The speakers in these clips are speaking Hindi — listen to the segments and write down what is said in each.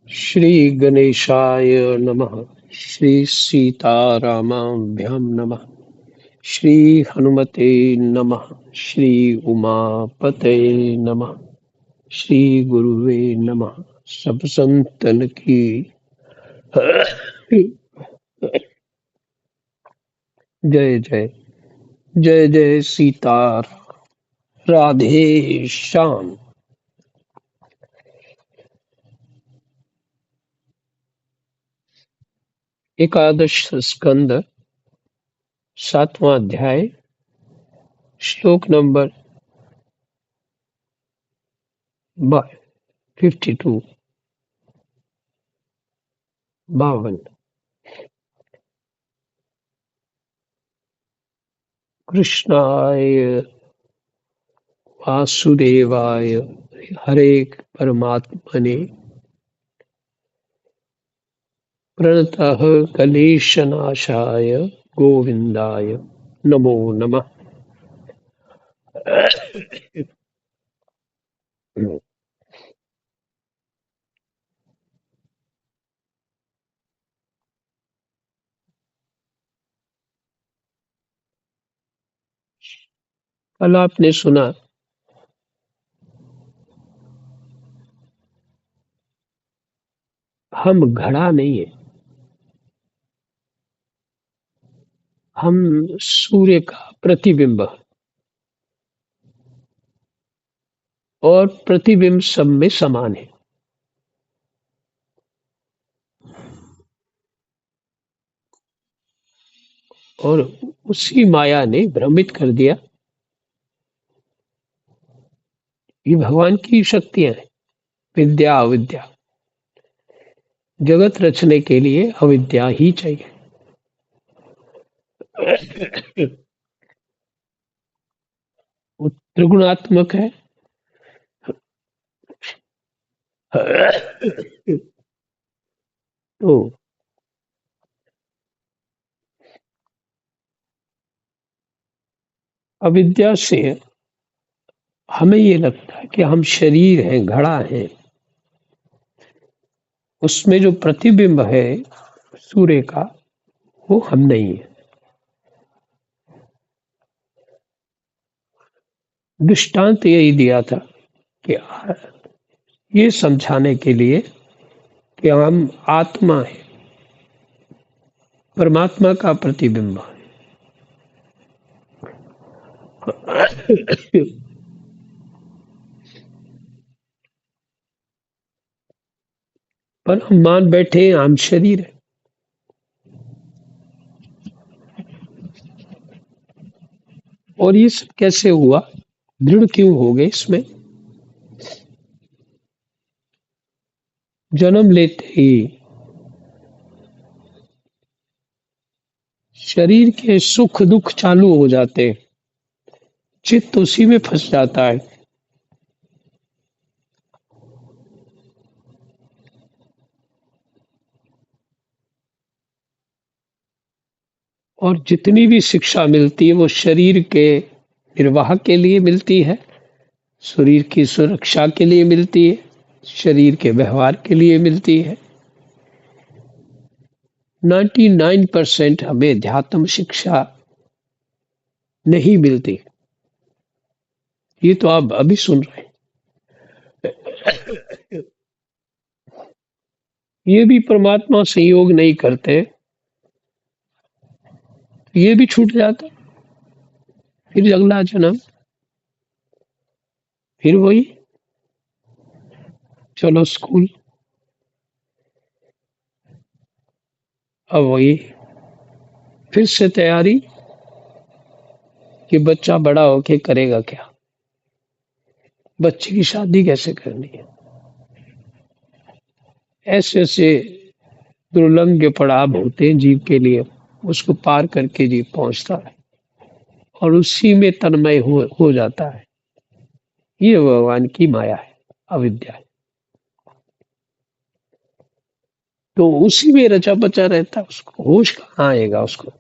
श्री गणेशाय नमः। श्री सीतारामाभ्यां नमः। श्री हनुमते नमः। श्री उमापते नमः। श्री गुरुवे नमः। सब संतन की जय जय। जय जय सीता। राधे श्याम। एकादश स्कंद, सातवां अध्याय, श्लोक नंबर 52, 52। कृष्णाय वासुदेवाय हरे परमात्मने प्रणतः क्लेशनाशाय गोविंदाय नमो नमः। कल आपने सुना, हम घड़ा नहीं है, हम सूर्य का प्रतिबिंब है, और प्रतिबिंब सब में समान है। और उसी माया ने भ्रमित कर दिया। ये भगवान की शक्तियां हैं। विद्या अविद्या, जगत रचने के लिए अविद्या ही चाहिए। वो त्रिगुणात्मक है। तो अविद्या से हमें ये लगता है कि हम शरीर हैं, घड़ा है। उसमें जो प्रतिबिंब है सूर्य का, वो हम नहीं है। दृष्टांत यही दिया था कि ये समझाने के लिए कि हम आत्मा है, परमात्मा का प्रतिबिंब है। पर हम मान बैठे हैं हम शरीर है। और ये सब कैसे हुआ, दृढ़ क्यों हो गए इसमें? जन्म लेते ही शरीर के सुख दुख चालू हो जाते हैं, चित्त उसी में फंस जाता है। और जितनी भी शिक्षा मिलती है वो शरीर के निर्वाह के लिए मिलती है, शरीर की सुरक्षा के लिए मिलती है, शरीर के व्यवहार के लिए मिलती है। 99% हमें ध्यात्म शिक्षा नहीं मिलती। ये तो आप अभी सुन रहे हैं। ये भी परमात्मा संयोग नहीं करते, ये भी छूट जाता। फिर अगला जन्म, फिर वही, चलो स्कूल, अब वही, फिर से तैयारी कि बच्चा बड़ा होके करेगा क्या, बच्चे की शादी कैसे करनी है। ऐसे ऐसे दुर्लंघ पड़ाव होते हैं जीव के लिए, उसको पार करके जीव पहुंचता है और उसी में तन्मय हो जाता है। ये भगवान की माया है, अविद्या है। तो उसी में रचा बचा रहता है, उसको होश कहाँ आएगा उसको।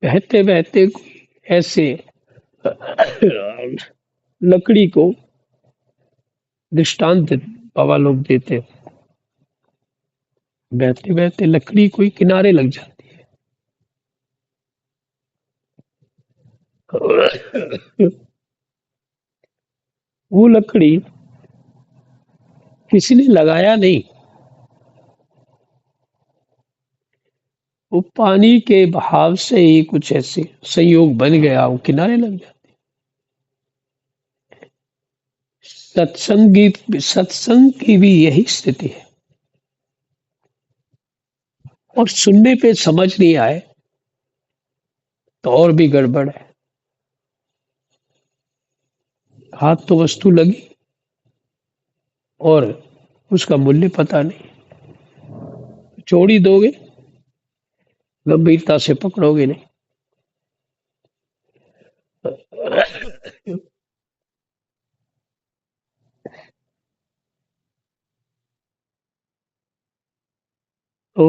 बहते बहते कोई ऐसे लकड़ी को दृष्टांत बाबा लोग देते, बहते बहते लकड़ी कोई किनारे लग जाती है। वो लकड़ी किसी ने लगाया नहीं, वो पानी के बहाव से ही कुछ ऐसे संयोग बन गया, वो किनारे लग जाती। सत्संग की भी यही स्थिति है। और सुनने पे समझ नहीं आए तो और भी गड़बड़ है। हाथ तो वस्तु लगी और उसका मूल्य पता नहीं। छोड़ ही दोगे, गंभीरता से पकड़ोगे नहीं। तो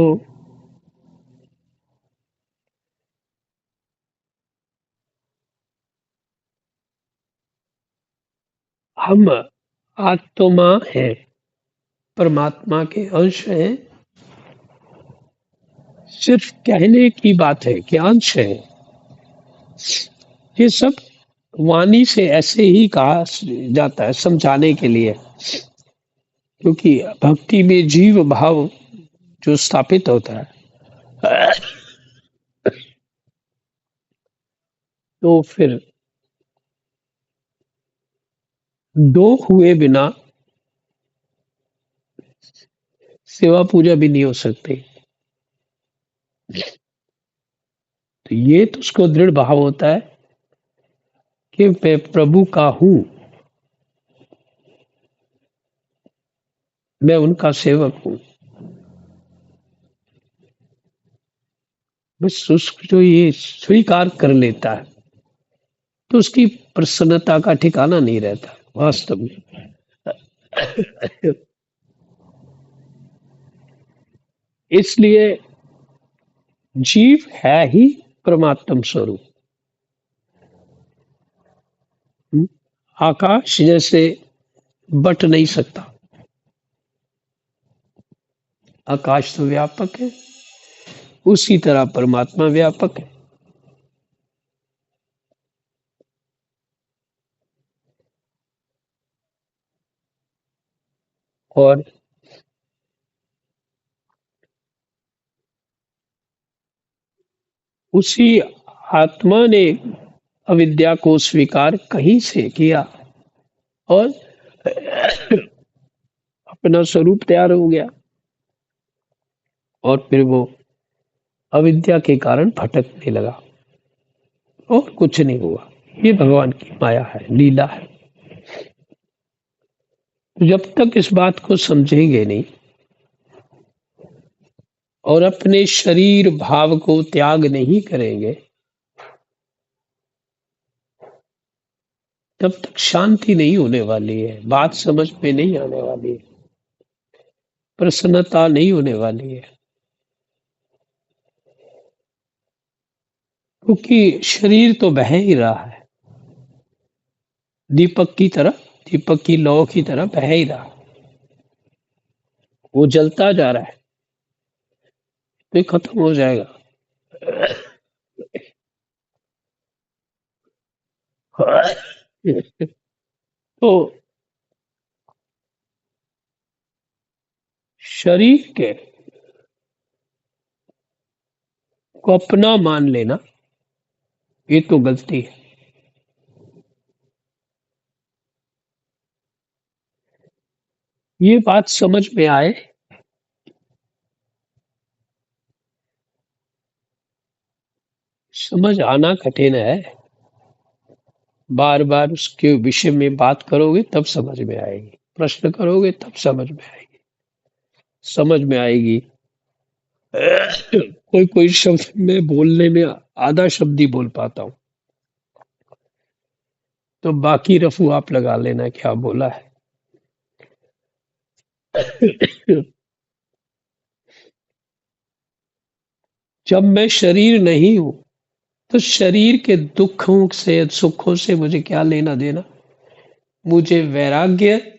हम आत्मा है, परमात्मा के अंश हैं। सिर्फ कहने की बात है कि अंश है। ये सब वाणी से ऐसे ही कहा जाता है समझाने के लिए, क्योंकि भक्ति में जीव भाव जो स्थापित होता है, तो फिर दो हुए बिना सेवा पूजा भी नहीं हो सकती। तो ये तो उसको दृढ़ भाव होता है कि मैं प्रभु का हूं, मैं उनका सेवक हूं। बस उसको जो ये स्वीकार कर लेता है तो उसकी प्रसन्नता का ठिकाना नहीं रहता वास्तव में। इसलिए जीव है ही परमात्म स्वरूप। आकाश जैसे बट नहीं सकता, आकाश तो व्यापक है, उसी तरह परमात्मा व्यापक है। और उसी आत्मा ने अविद्या को स्वीकार कहीं से किया और अपना स्वरूप तैयार हो गया, और फिर वो अविद्या के कारण भटकने लगा और कुछ नहीं हुआ। ये भगवान की माया है, लीला है। जब तक इस बात को समझेंगे नहीं और अपने शरीर भाव को त्याग नहीं करेंगे, तब तक शांति नहीं होने वाली है, बात समझ में नहीं आने वाली है, प्रसन्नता नहीं होने वाली है। क्योंकि शरीर तो बह ही रहा है, दीपक की तरह, दीपक की लौ की तरह बह ही रहा है। वो जलता जा रहा है तो ये खत्म हो जाएगा। तो शरीर के को अपना मान लेना, ये तो गलती है। ये बात समझ में आए, समझ आना कठिन है। बार बार उसके विषय में बात करोगे तब समझ में आएगी, प्रश्न करोगे तब समझ में आएगी। समझ में आएगी। कोई कोई शब्द में बोलने में आधा शब्द ही बोल पाता हूँ, तो बाकी रफू आप लगा लेना क्या बोला है। जब मैं शरीर नहीं हूं तो शरीर के दुखों से, सुखों से मुझे क्या लेना देना? मुझे वैराग्य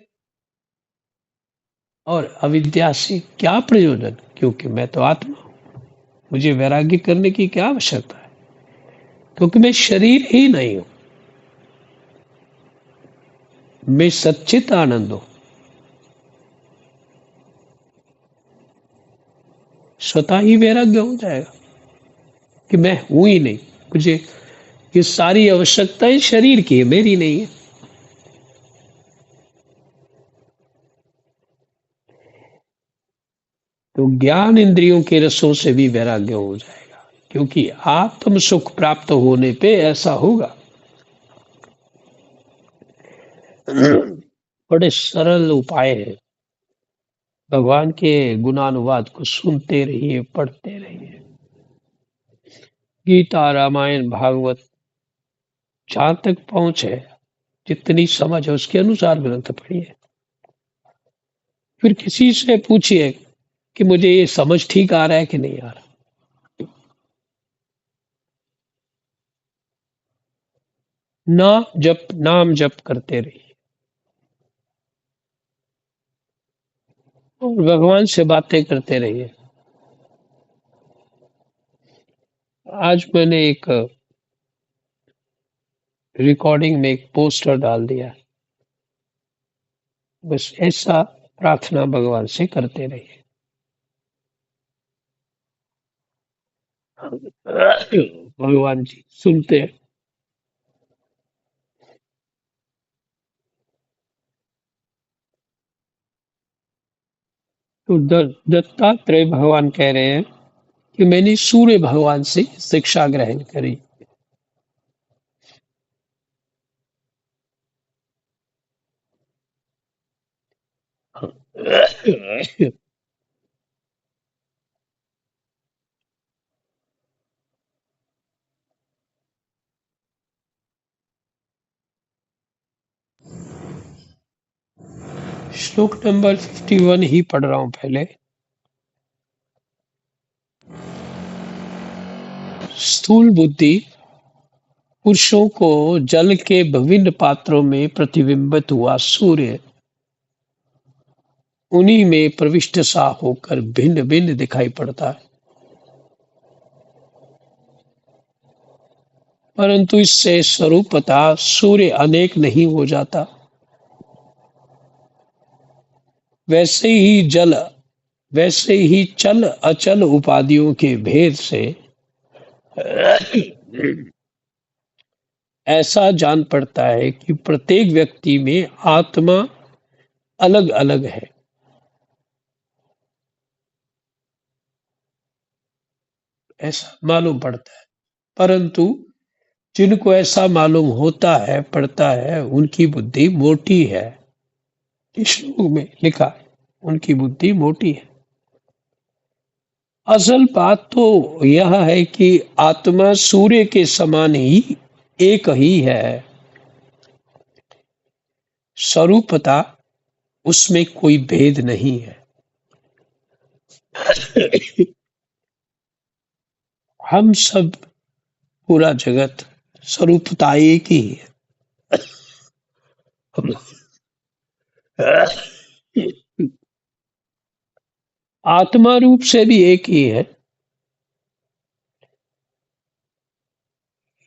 और अविद्या से क्या प्रयोजन? क्योंकि मैं तो आत्मा हूं। मुझे वैराग्य करने की क्या आवश्यकता है? क्योंकि मैं शरीर ही नहीं हूं। मैं सच्चित आनंद हूं। स्वतः ही वैराग्य हो जाएगा कि मैं हूं ही नहीं। मुझे ये सारी आवश्यकताएं शरीर की है, मेरी नहीं है। तो ज्ञान इंद्रियों के रसों से भी वैराग्य हो जाएगा, क्योंकि आत्म सुख प्राप्त होने पे ऐसा होगा। बड़े सरल उपाय है। भगवान के गुणानुवाद को सुनते रहिए, पढ़ते रहिए। गीता, रामायण, भागवत, जहां तक पहुंच है, जितनी समझ है उसके अनुसार ग्रंथ पढ़िए। फिर किसी से पूछिए कि मुझे ये समझ ठीक आ रहा है कि नहीं आ रहा। नाम जप करते रहिए और भगवान से बातें करते रहिए। आज मैंने एक रिकॉर्डिंग में एक पोस्टर डाल दिया। बस ऐसा प्रार्थना भगवान से करते रहिए। भगवान जी सुनते हैं। तो दत्तात्रेय भगवान कह रहे हैं कि मैंने सूर्य भगवान से शिक्षा ग्रहण करी। श्लोक नंबर 51 ही पढ़ रहा हूं पहले। स्थूल बुद्धि पुरुषों को जल के विभिन्न पात्रों में प्रतिबिंबित हुआ सूर्य उन्हीं में प्रविष्ट सा होकर भिन्न भिन्न दिखाई पड़ता है, परंतु इससे स्वरूपतः सूर्य अनेक नहीं हो जाता। वैसे ही चल अचल उपाधियों के भेद से ऐसा जान पड़ता है कि प्रत्येक व्यक्ति में आत्मा अलग अलग है। ऐसा मालूम पड़ता है, परंतु जिनको ऐसा मालूम होता है, पड़ता है, उनकी बुद्धि मोटी है। इस श्लोक में लिखा है उनकी बुद्धि मोटी है। असल बात तो यह है कि आत्मा सूर्य के समान ही एक ही है। स्वरूपता उसमें कोई भेद नहीं है। हम सब, पूरा जगत स्वरूपता एक ही है। आत्मा रूप से भी एक ही है,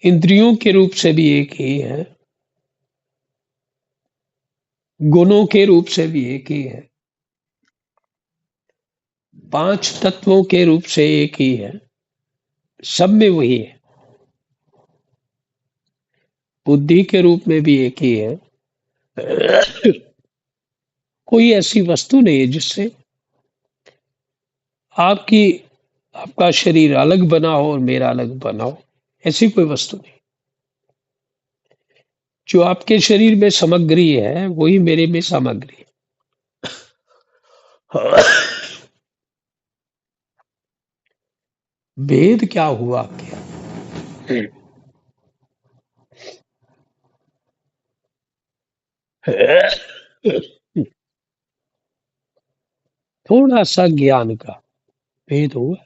इंद्रियों के रूप से भी एक ही है, गुणों के रूप से भी एक ही है, पांच तत्वों के रूप से एक ही है। सब में वही है। बुद्धि के रूप में भी एक ही है। कोई ऐसी वस्तु नहीं है जिससे आपकी आपका शरीर अलग बना हो और मेरा अलग बना हो। ऐसी कोई वस्तु नहीं। जो आपके शरीर में सामग्री है वही मेरे में सामग्री है। भेद क्या हुआ क्या? थोड़ा सा ज्ञान का भेद हुआ।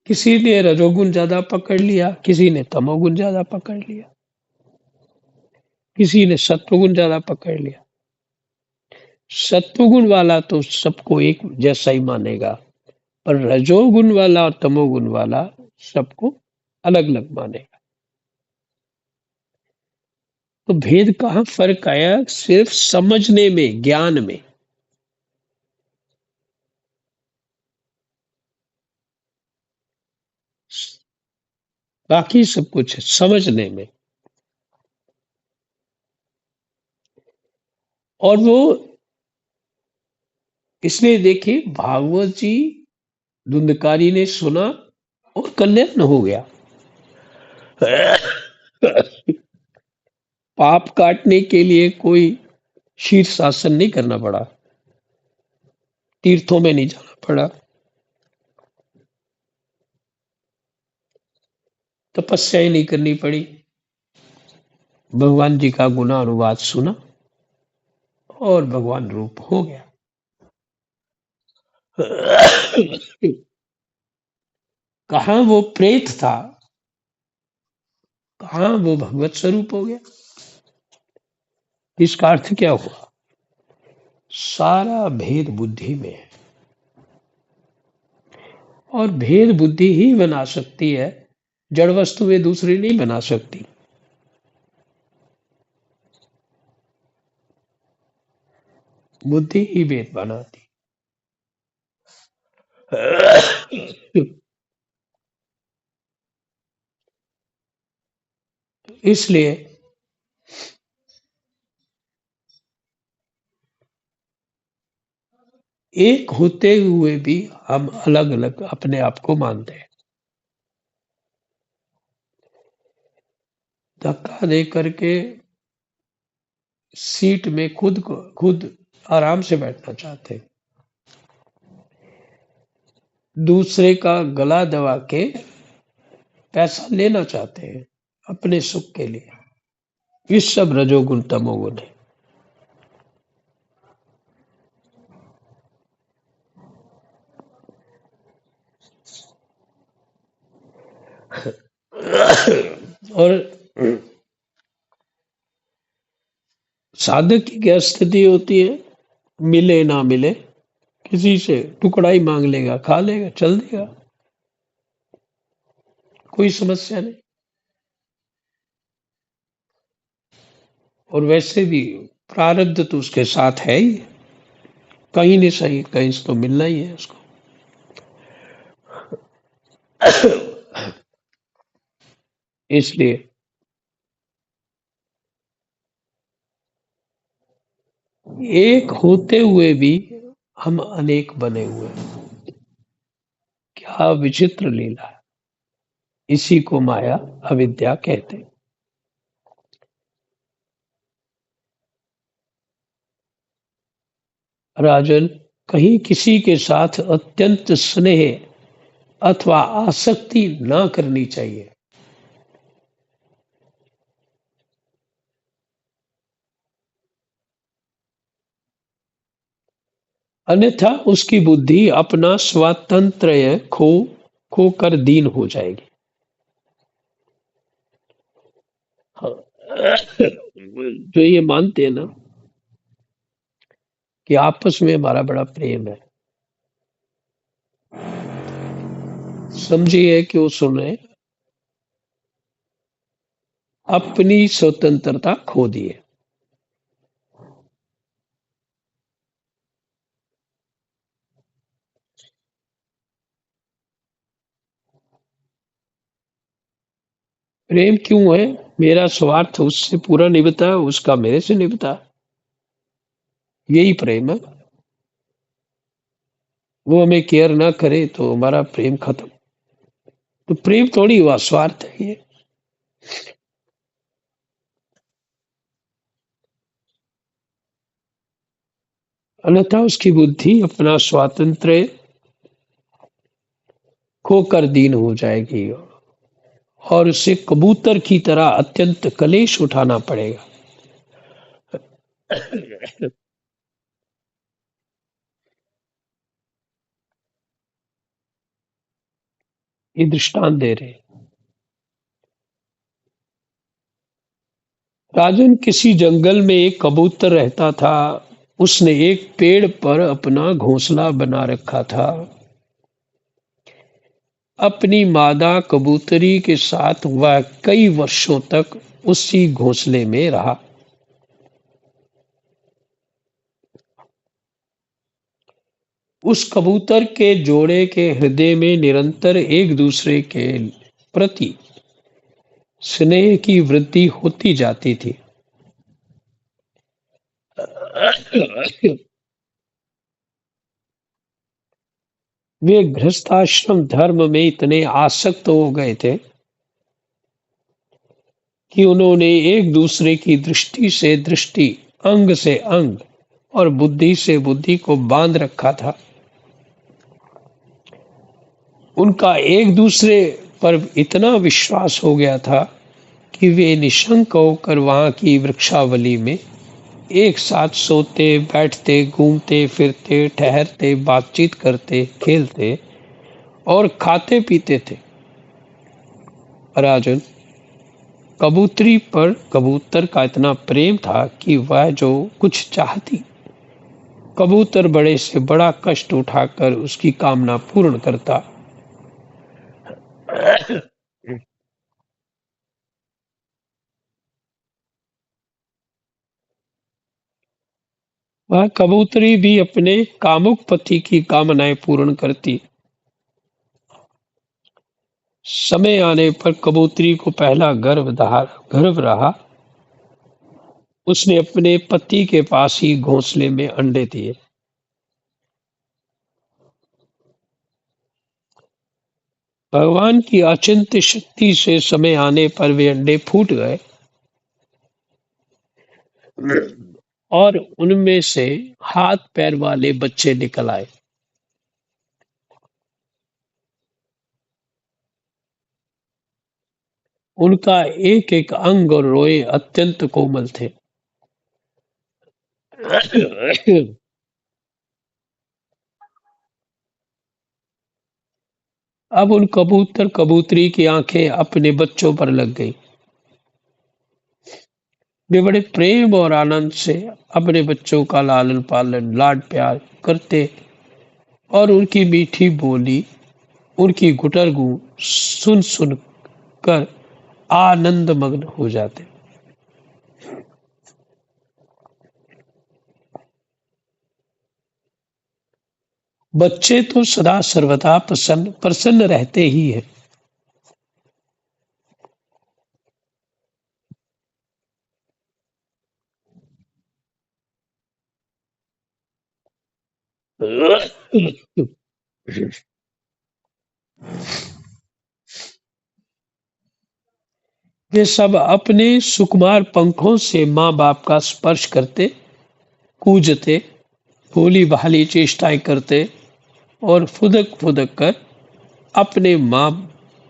किसी ने रजोगुण ज्यादा पकड़ लिया, किसी ने तमोगुण ज्यादा पकड़ लिया, किसी ने सत्वगुण ज्यादा पकड़ लिया। सत्वगुण वाला तो सबको एक जैसा ही मानेगा, पर रजोगुण वाला और तमोगुण वाला सबको अलग अलग मानेगा। तो भेद कहाँ फर्क आया? सिर्फ समझने में, ज्ञान में। बाकी सब कुछ समझने में। और वो इसलिए देखिए, भागवत जी धुंधकारी ने सुना और कल्याण हो गया। पाप काटने के लिए कोई शीर्षासन नहीं करना पड़ा, तीर्थों में नहीं जाना पड़ा, तपस्या ही नहीं करनी पड़ी। भगवान जी का गुना अनुवाद सुना और भगवान रूप हो गया। कहाँ वो प्रेत था, कहाँ वो भगवत स्वरूप हो गया। इसका अर्थ क्या हुआ? सारा भेद बुद्धि में है, और भेद बुद्धि ही बना सकती है, जड़ वस्तुएं दूसरी नहीं बना सकती। बुद्धि ही भेद बनाती। इसलिए एक होते हुए भी हम अलग अलग अपने आप को मानते हैं। धक्का दे करके सीट में खुद आराम से बैठना चाहते हैं, दूसरे का गला दबा के पैसा लेना चाहते हैं अपने सुख के लिए। ये सब रजोगुण तमोगुण है। और साधक की क्या स्थिति होती है? मिले ना मिले, किसी से टुकड़ा ही मांग लेगा, खा लेगा, चल देगा, कोई समस्या नहीं। और वैसे भी प्रारब्ध तो उसके साथ है ही, कहीं नहीं सही कहीं से तो मिलना ही है उसको। इसलिए एक होते हुए भी हम अनेक बने हुए हैं। क्या विचित्र लीला है। इसी को माया अविद्या कहते हैं। राजन, कहीं किसी के साथ अत्यंत स्नेह अथवा आसक्ति ना करनी चाहिए, अन्यथा उसकी बुद्धि अपना स्वातंत्र्य खो कर दीन हो जाएगी। हाँ। जो ये मानते हैं ना कि आपस में हमारा बड़ा प्रेम है, समझिए कि वो सुने अपनी स्वतंत्रता खो दी है। प्रेम क्यों है? मेरा स्वार्थ उससे पूरा निभता है, उसका मेरे से निभता है, यही प्रेम है। वो हमें केयर ना करे तो हमारा प्रेम खत्म। तो प्रेम थोड़ी हुआ, स्वार्थ है ये। अन्यथा उसकी बुद्धि अपना स्वातंत्र्य खोकर दीन हो जाएगी, और उसे कबूतर की तरह अत्यंत कलेश उठाना पड़ेगा। ये दृष्टांत दे रहे हैं। राजन, किसी जंगल में एक कबूतर रहता था। उसने एक पेड़ पर अपना घोंसला बना रखा था। अपनी मादा कबूतरी के साथ वह कई वर्षों तक उसी घोंसले में रहा। उस कबूतर के जोड़े के हृदय में निरंतर एक दूसरे के प्रति स्नेह की वृद्धि होती जाती थी। वे गृहस्थाश्रम धर्म में इतने आसक्त हो गए थे कि उन्होंने एक दूसरे की दृष्टि से दृष्टि, अंग से अंग और बुद्धि से बुद्धि को बांध रखा था। उनका एक दूसरे पर इतना विश्वास हो गया था कि वे निशंक होकर वहां की वृक्षावली में एक साथ सोते, बैठते, घूमते फिरते, ठहरते, बातचीत करते, खेलते और खाते पीते थे। राजन, कबूतरी पर कबूतर का इतना प्रेम था कि वह जो कुछ चाहती, कबूतर बड़े से बड़ा कष्ट उठाकर उसकी कामना पूर्ण करता। वह कबूतरी भी अपने कामुक पति की कामनाएं पूर्ण करती। समय आने पर कबूतरी को पहला गर्भ रहा। उसने अपने पति के पास ही घोंसले में अंडे दिए। भगवान की अचिंत्य शक्ति से समय आने पर वे अंडे फूट गए और उनमें से हाथ पैर वाले बच्चे निकल आए। उनका एक एक अंग और रोए अत्यंत कोमल थे। अब उन कबूतर कबूतरी की आंखें अपने बच्चों पर लग गई। वे बड़े प्रेम और आनंद से अपने बच्चों का लालन पालन, लाड प्यार करते और उनकी मीठी बोली, उनकी गुटरगू सुन सुन कर आनंद मग्न हो जाते। बच्चे तो सदा सर्वदा प्रसन्न प्रसन्न रहते ही हैं। वे सब अपने सुकुमार पंखों से माँ बाप का स्पर्श करते, कूजते, भोली भाली चेष्टाएं करते और फुदक फुदक कर अपने माँ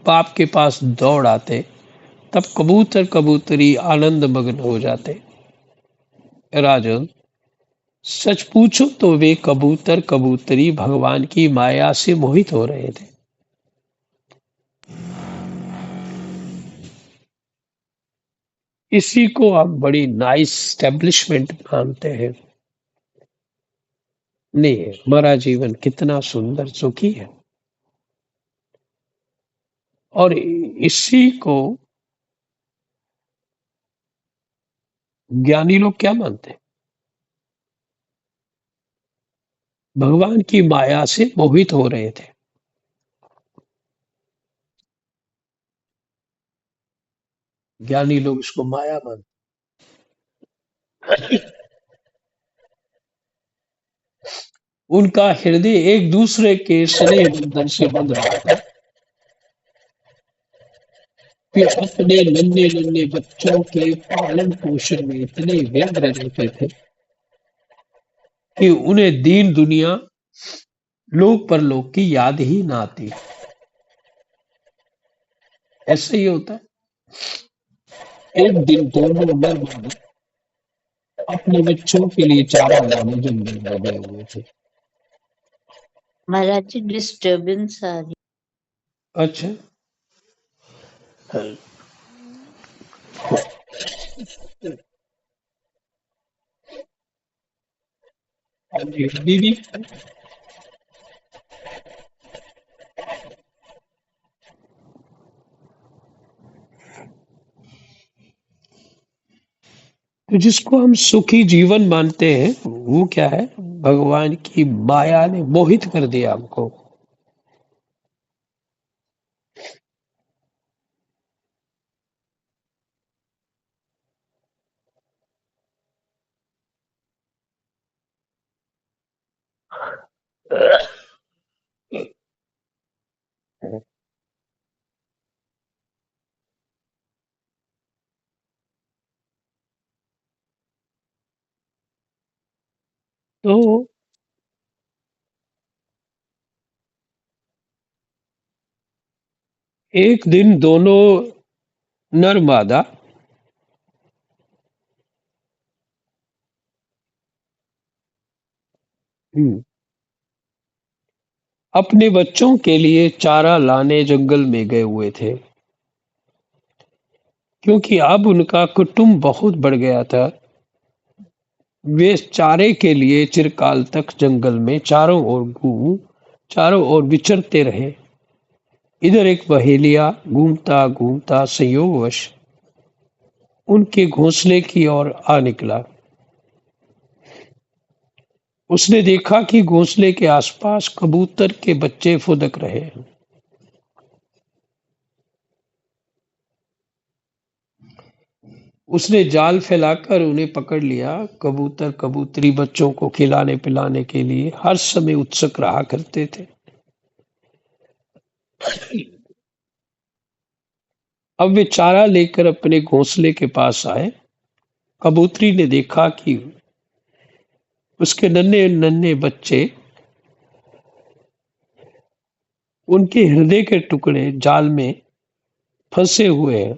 बाप के पास दौड़ आते। तब कबूतर कबूतरी आनंद मग्न हो जाते। राजन, सच पूछो तो वे कबूतर कबूतरी भगवान की माया से मोहित हो रहे थे। इसी को हम बड़ी नाइस स्टैब्लिशमेंट मानते हैं। नहीं, हमारा जीवन कितना सुंदर सुखी है। और इसी को ज्ञानी लोग क्या मानते हैं? भगवान की माया से मोहित हो रहे थे। ज्ञानी लोग इसको माया मानते। उनका हृदय एक दूसरे के स्नेह बंधन से बंध रहा था। वे अपने नन्हे नन्हे बच्चों के पालन पोषण में इतने व्यग्र रहते थे कि उन्हें दीन दुनिया, लोक परलोक की याद ही ना आती। ऐसे ही होता है। एक दिन दोनों नर मादी अपने बच्चों के लिए चारा लाने जंगल में गए हुए थे। महाराज जी, डिस्टर्बेंस आ रही। अच्छा। हाँ जी, बीवी। तो जिसको हम सुखी जीवन मानते हैं, वो क्या है? भगवान की माया ने मोहित कर दिया हमको। तो एक दिन दोनों नर मादा हम्म, अपने बच्चों के लिए चारा लाने जंगल में गए हुए थे, क्योंकि अब उनका कुटुंब बहुत बढ़ गया था। वे चारे के लिए चिरकाल तक जंगल में चारों ओर विचरते रहे। इधर एक बहेलिया घूमता घूमता संयोगवश उनके घोंसले की ओर आ निकला। उसने देखा कि घोंसले के आसपास कबूतर के बच्चे फुदक रहे हैं। उसने जाल फैलाकर उन्हें पकड़ लिया। कबूतर कबूतरी बच्चों को खिलाने पिलाने के लिए हर समय उत्सुक रहा करते थे। अब वे चारा लेकर अपने घोंसले के पास आए। कबूतरी ने देखा कि उसके नन्हे नन्हे बच्चे, उनके हृदय के टुकड़े जाल में फंसे हुए हैं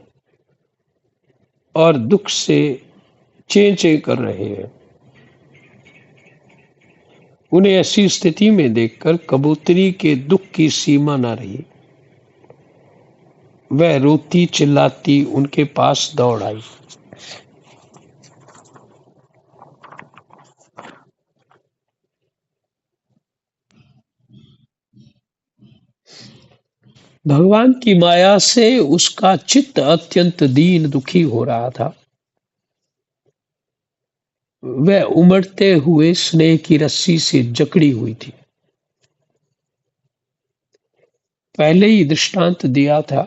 और दुख से चें चें कर रहे हैं। उन्हें ऐसी स्थिति में देखकर कबूतरी के दुख की सीमा न रही। वह रोती चिल्लाती उनके पास दौड़ आई। भगवान की माया से उसका चित्त अत्यंत दीन दुखी हो रहा था। वह उमड़ते हुए स्नेह की रस्सी से जकड़ी हुई थी। पहले ही दृष्टांत दिया था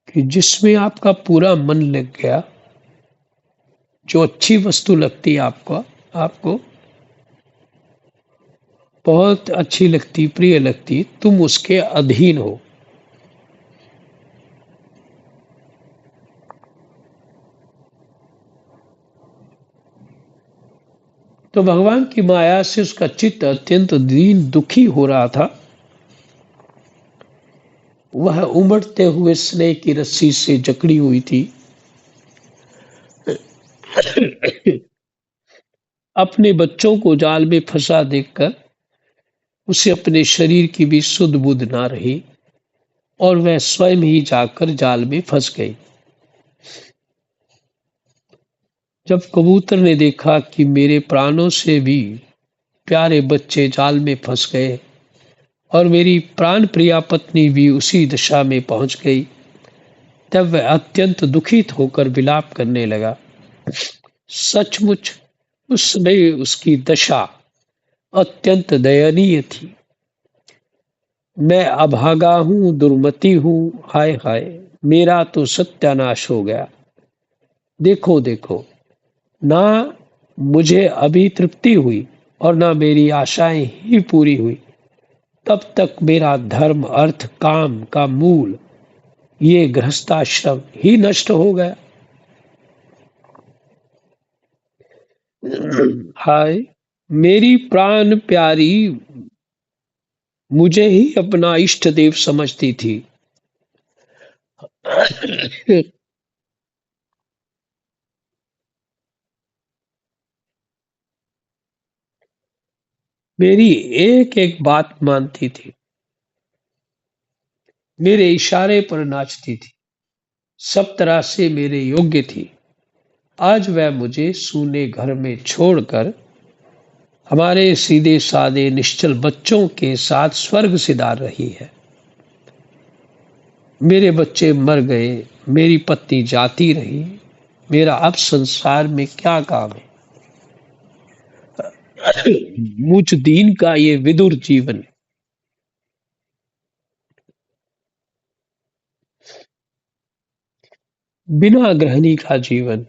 कि जिसमें आपका पूरा मन लग गया, जो अच्छी वस्तु लगती है आपको आपको बहुत अच्छी लगती, प्रिय लगती, तुम उसके अधीन हो। तो भगवान की माया से उसका चित्त अत्यंत दीन दुखी हो रहा था। वह उमड़ते हुए स्नेह की रस्सी से जकड़ी हुई थी। अपने बच्चों को जाल में फंसा देखकर उसे अपने शरीर की भी सुध बुध ना रही और वह स्वयं ही जाकर जाल में फंस गई। जब कबूतर ने देखा कि मेरे प्राणों से भी प्यारे बच्चे जाल में फंस गए और मेरी प्राण प्रिया पत्नी भी उसी दशा में पहुंच गई, तब वह अत्यंत दुखित होकर विलाप करने लगा। सचमुच उस समय उसकी दशा अत्यंत दयनीय थी। मैं अभागा हूँ, दुर्मति हूँ, हाय हाय, मेरा तो सत्यानाश हो गया। देखो देखो, ना मुझे अभी तृप्ति हुई और ना मेरी आशाएं ही पूरी हुई, तब तक मेरा धर्म अर्थ काम का मूल ये गृहस्थाश्रम ही नष्ट हो गया। हाय, मेरी प्राण प्यारी मुझे ही अपना इष्ट देव समझती थी। मेरी एक एक बात मानती थी। मेरे इशारे पर नाचती थी, सब तरह से मेरे योग्य थी। आज वह मुझे सूने घर में छोड़कर हमारे सीधे साधे निश्चल बच्चों के साथ स्वर्ग सिधार रही है। मेरे बच्चे मर गए, मेरी पत्नी जाती रही, मेरा अब संसार में क्या काम है। मुझ दीन का ये विदुर जीवन, बिना गृहिणी का जीवन,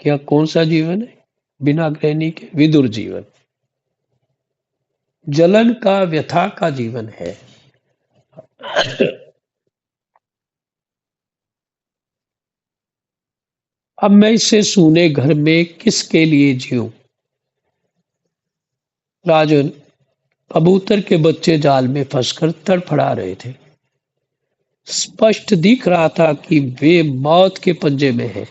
क्या कौन सा जीवन है? बिना गृहिणी के विदुर जीवन, जलन का व्यथा का जीवन है। अब मैं इसे सूने घर में किसके लिए जीऊं? राजन, कबूतर के बच्चे जाल में फंसकर तड़फड़ा रहे थे। स्पष्ट दिख रहा था कि वे मौत के पंजे में हैं,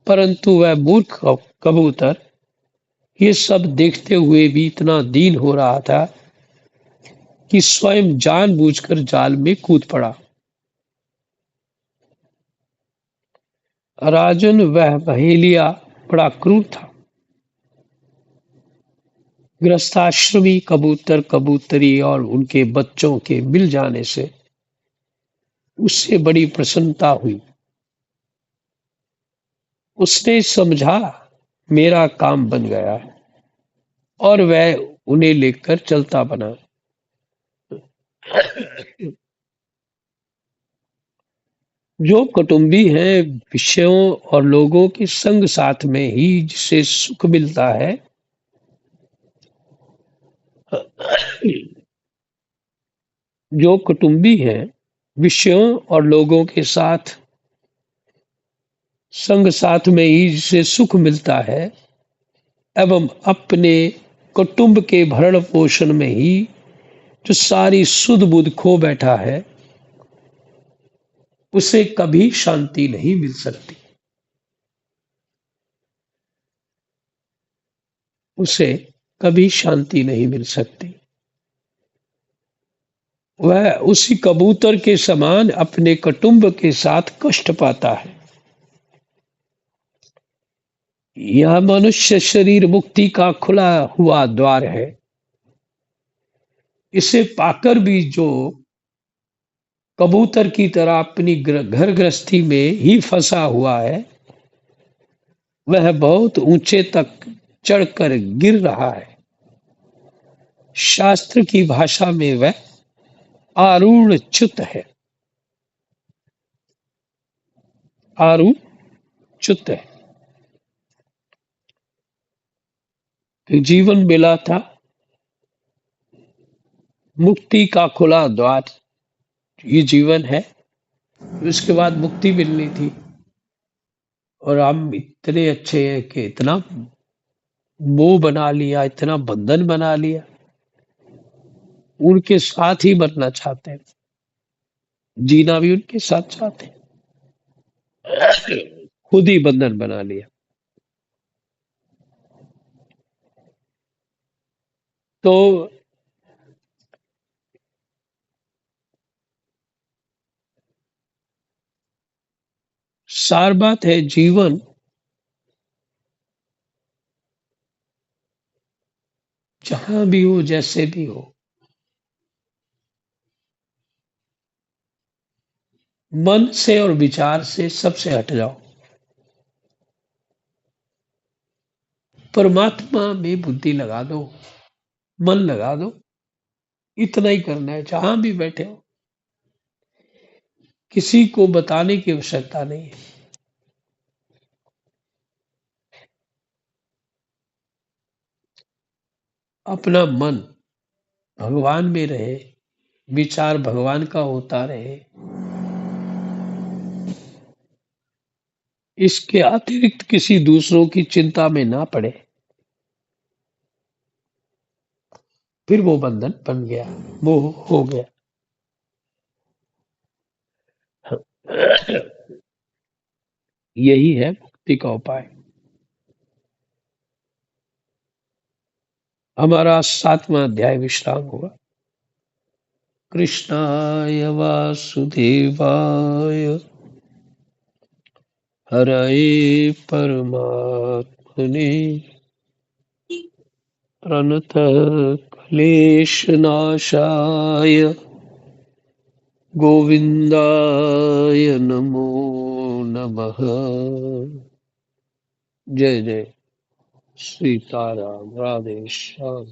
परंतु वह मूर्ख कबूतर ये सब देखते हुए भी इतना दीन हो रहा था कि स्वयं जानबूझकर जाल में कूद पड़ा। राजन, वह पहेलिया बड़ा क्रूर था। गृहस्थाश्रमी कबूतर कबूतरी और उनके बच्चों के मिल जाने से उससे बड़ी प्रसन्नता हुई। उसने समझा मेरा काम बन गया और वह उन्हें लेकर चलता बना। जो कुटुंबी हैं, विषयों और लोगों के संग साथ में ही जिसे सुख मिलता है, जो कुटुंबी हैं, विषयों और लोगों के साथ संग साथ में ही जिसे सुख मिलता है एवं अपने कुटुंब के भरण पोषण में ही जो सारी सुध बुध खो बैठा है, उसे कभी शांति नहीं मिल सकती। उसे कभी शांति नहीं मिल सकती। वह उसी कबूतर के समान अपने कुटुंब के साथ कष्ट पाता है। यह मनुष्य शरीर मुक्ति का खुला हुआ द्वार है। इसे पाकर भी जो कबूतर की तरह अपनी घर गृहस्थी में ही फंसा हुआ है, वह बहुत ऊंचे तक चढ़कर गिर रहा है। शास्त्र की भाषा में वह आरूढ़ च्युत है। आरूढ़ च्युत है। कि जीवन मिला था मुक्ति का खुला द्वार, ये जीवन है। उसके बाद मुक्ति मिलनी थी और हम इतने अच्छे हैं कि इतना मोह बना लिया, इतना बंधन बना लिया, उनके साथ ही मरना चाहते हैं, जीना भी उनके साथ चाहते हैं, खुद ही बंधन बना लिया। तो सार बात है, जीवन जहां भी हो, जैसे भी हो, मन से और विचार से सबसे हट जाओ, परमात्मा में बुद्धि लगा दो, मन लगा दो। इतना ही करना है, जहां भी बैठे हो। किसी को बताने की आवश्यकता नहीं है। अपना मन भगवान में रहे, विचार भगवान का होता रहे, इसके अतिरिक्त किसी दूसरों की चिंता में ना पड़े, फिर वो बंधन बन गया, मोह हो गया। यही है मुक्ति का उपाय। हमारा 7वां अध्याय विश्राम होगा। कृष्णाय वासुदेवाय हरये परमात्मने प्रणतक्लेशनाशाय गोविन्दाय नमो नमः। जय जय सीताराम, राधे श्याम।